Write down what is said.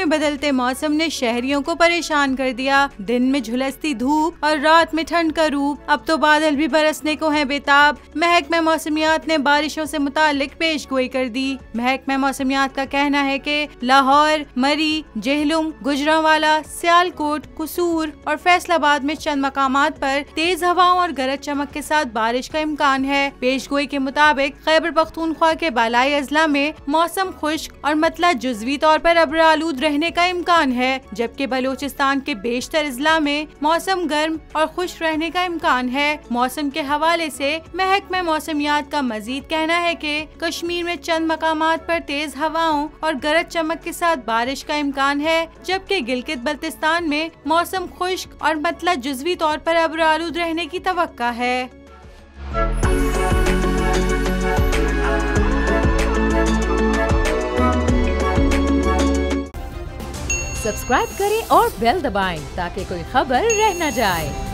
में बदलते मौसम ने शहरियों को परेशान कर दिया। दिन में झुलसती धूप और रात में ठंड का रूप, अब तो बादल भी बरसने को हैं बेताब। महकमा मौसमियात ने बारिशों से मुतालिक पेशगोई कर दी। महकमा मौसमियात का कहना है कि लाहौर, मरी, जेहलुम, गुजरांवाला, सियालकोट, कसूर और फैसलाबाद में चंद मकामात पर तेज हवाओं और गरज चमक के साथ बारिश का इम्कान है। पेशगोई के मुताबिक खैबर पख्तूनख्वा के बालाई अजला में मौसम खुश्क और मतला जुज़वी तौर पर अब्र-आलूद रहने का इम्कान है, जबकि बलूचिस्तान के बेशतर अजला में मौसम गर्म और खुश्क रहने का इम्कान है। मौसम के हवाले से महकमा मौसमियात का मजीद कहना है कि कश्मीर में चंद मकामात पर तेज हवाओं और गरज चमक के साथ बारिश का इम्कान है, जबकि गिलगित बल्तिस्तान में मौसम खुश्क और मतला जुज़वी तौर पर अब्र-आलूद रहने की तवक्का है। सब्सक्राइब करें और बेल दबाएं ताकि कोई खबर रह न जाए।